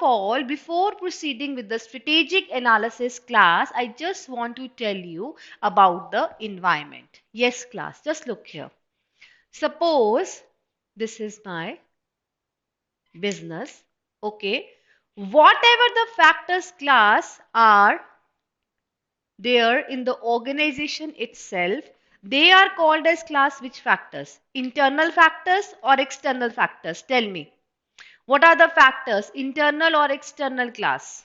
all, before proceeding with the strategic analysis class, I just want to tell you about the environment. Yes, class, just look here. Suppose this is my business. Okay. Whatever the factors class are there in the organization itself, they are called as class which factors? Internal factors or external factors? Tell me. What are the factors? Internal or external class?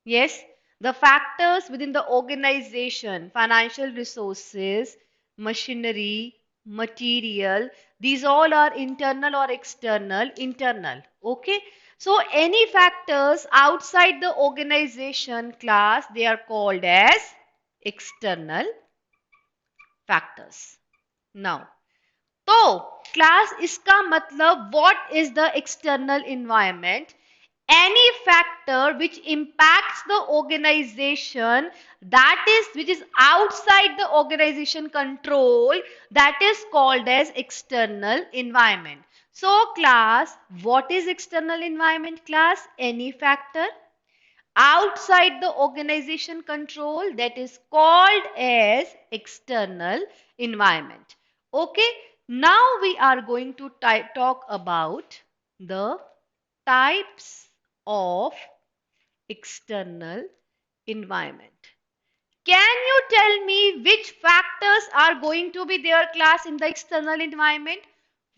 Yes, the factors within the organization, financial resources, machinery, material, these all are internal or external? Internal. Okay. So any factors outside the organization class, they are called as external factors. Now, तो class इसका मतलब what is the external environment? Any factor which impacts the organization, that is which is outside the organization control, that is called as external environment. So class, what is external environment class? Any factor outside the organization control, that is called as external environment. Okay, now we are going to talk about the types of external environment. Can you tell me which factors are going to be there, class, in the external environment?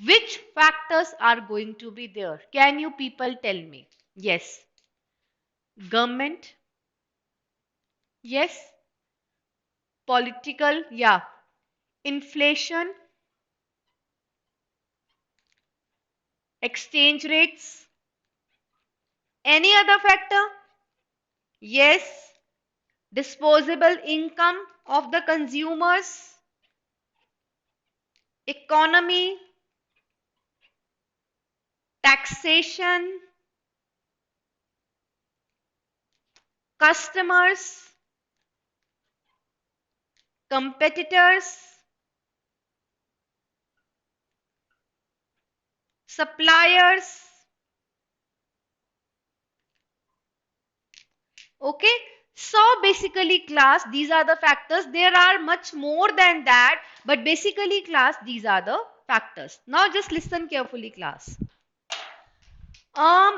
Which factors are going to be there? Can you people tell me? Yes. Government. Yes. Political. Yeah. Inflation. Exchange rates. Any other factor? Yes. Disposable income of the consumers. Economy. Taxation. Customers. Competitors. Suppliers. Okay. So basically class, these are the factors. There are much more than that, but basically class, these are the factors. Now just listen carefully class. Are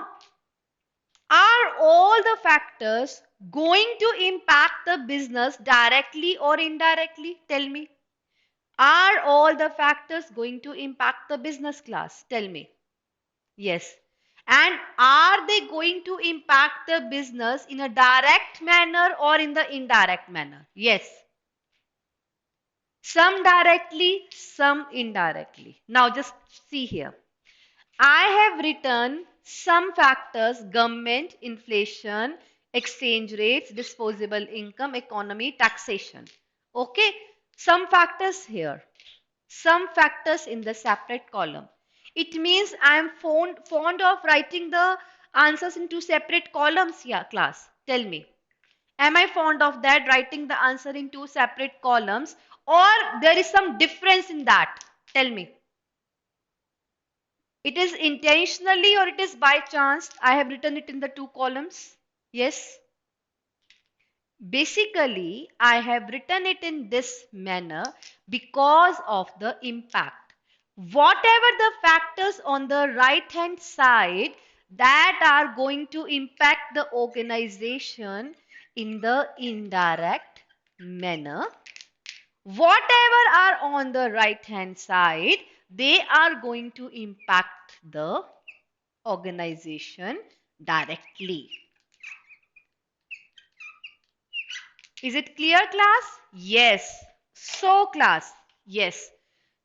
all the factors going to impact the business directly or indirectly? Tell me. Are all the factors going to impact the business class? Tell me. Yes. And are they going to impact the business in a direct manner or in the indirect manner? Yes. Some directly, some indirectly. Now just see here. I have written some factors: government, inflation, exchange rates, disposable income, economy, taxation. Okay. Some factors here. Some factors in the separate column. It means I am fond of writing the answers into separate columns here, class. Tell me. Am I fond of that, writing the answer in two separate columns, or there is some difference in that? Tell me. It is intentionally or it is by chance I have written it in the two columns? Yes. Basically, I have written it in this manner because of the impact. Whatever the factors on the right hand side that are going to impact the organization in the indirect manner, whatever are on the right hand side, they are going to impact the organization directly. Is it clear, class? Yes. So class, yes.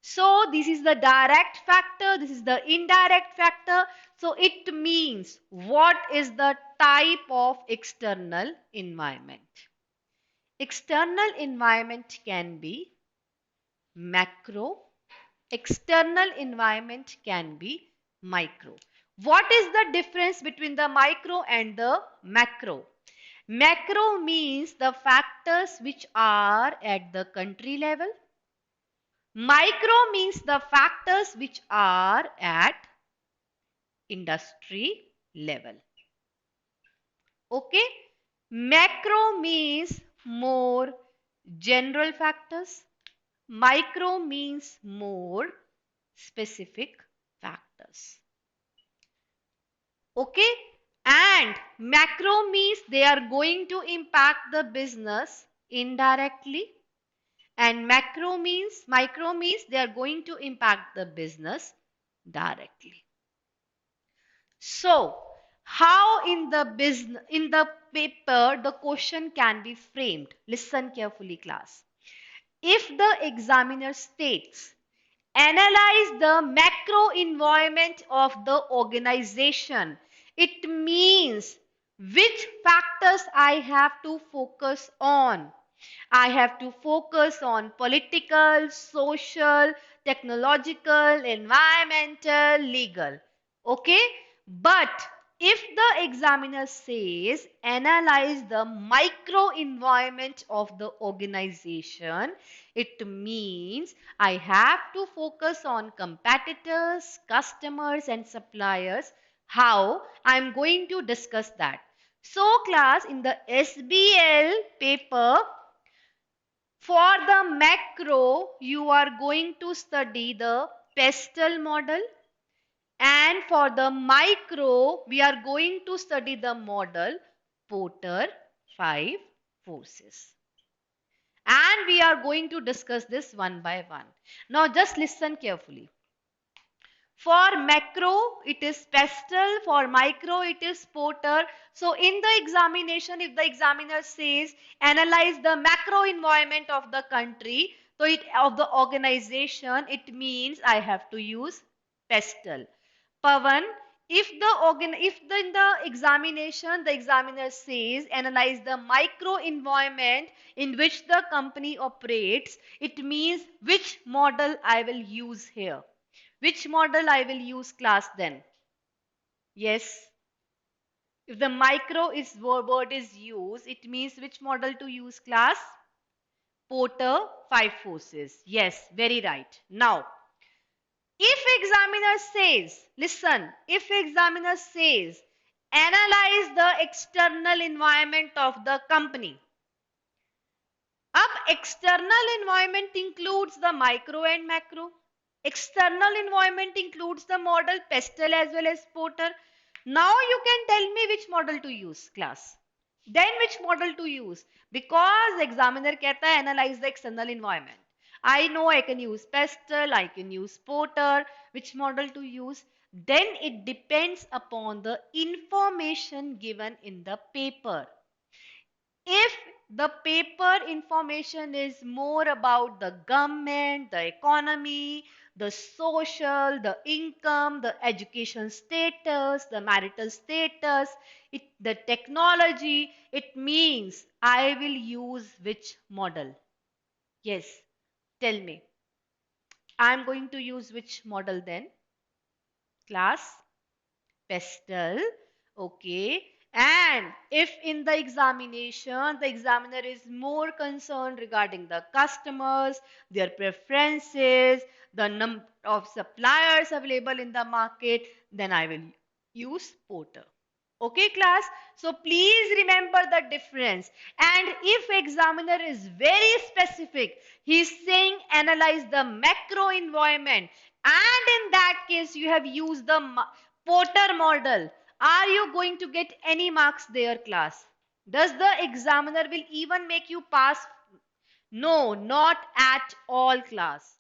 So this is the direct factor, this is the indirect factor. So it means what is the type of external environment? External environment can be macro. External environment can be micro. What is the difference between the micro and the macro? Macro means the factors which are at the country level. Micro means the factors which are at industry level. Okay. Macro means more general factors. Micro means more specific factors. Okay. And macro means they are going to impact the business indirectly. And micro means they are going to impact the business directly. So, how in the business, in the paper, the question can be framed? Listen carefully, class. If the examiner states, analyze the macro environment of the organization, it means which factors I have to focus on. I have to focus on political, social, technological, environmental, legal. Okay? But if the examiner says analyze the micro environment of the organization, it means I have to focus on competitors, customers, and suppliers. How? I'm going to discuss that. So, class, in the SBL paper, for the macro, you are going to study the pestle model, and for the micro, we are going to study the model Porter 5 forces. And we are going to discuss this one by one. Now just listen carefully. For macro, it is pestle. For micro, it is Porter. So in the examination, if the examiner says, analyze the macro environment of the country, so of the organization, it means I have to use pestle. Pavan, if in the examination, the examiner says, analyze the micro environment in which the company operates, it means which model I will use here. Which model I will use, class, then? Yes. If the micro is word is used, it means which model to use, class? Porter 5 forces. Yes, very right. Now, if examiner says, listen, if examiner says, analyze the external environment of the company. Ab external environment includes the micro and macro. External environment includes the model pestle as well as Porter. Now you can tell me which model to use, class. Then which model to use? Because examiner कहता है analyze the external environment. I know I can use pestle, I can use Porter. Which model to use? Then it depends upon the information given in the paper. If the paper information is more about the government, the economy, the social, the income, the education status, the marital status, the technology, it means I will use which model? Yes, tell me. I am going to use which model then? Class? Pestle. Okay. And if in the examination, the examiner is more concerned regarding the customers, their preferences, the number of suppliers available in the market, then I will use Porter. Okay, class? So please remember the difference. And if examiner is very specific, he is saying analyze the macro environment. And in that case, you have used the Porter model. Are you going to get any marks there, class? Does the examiner will even make you pass? No, not at all, class.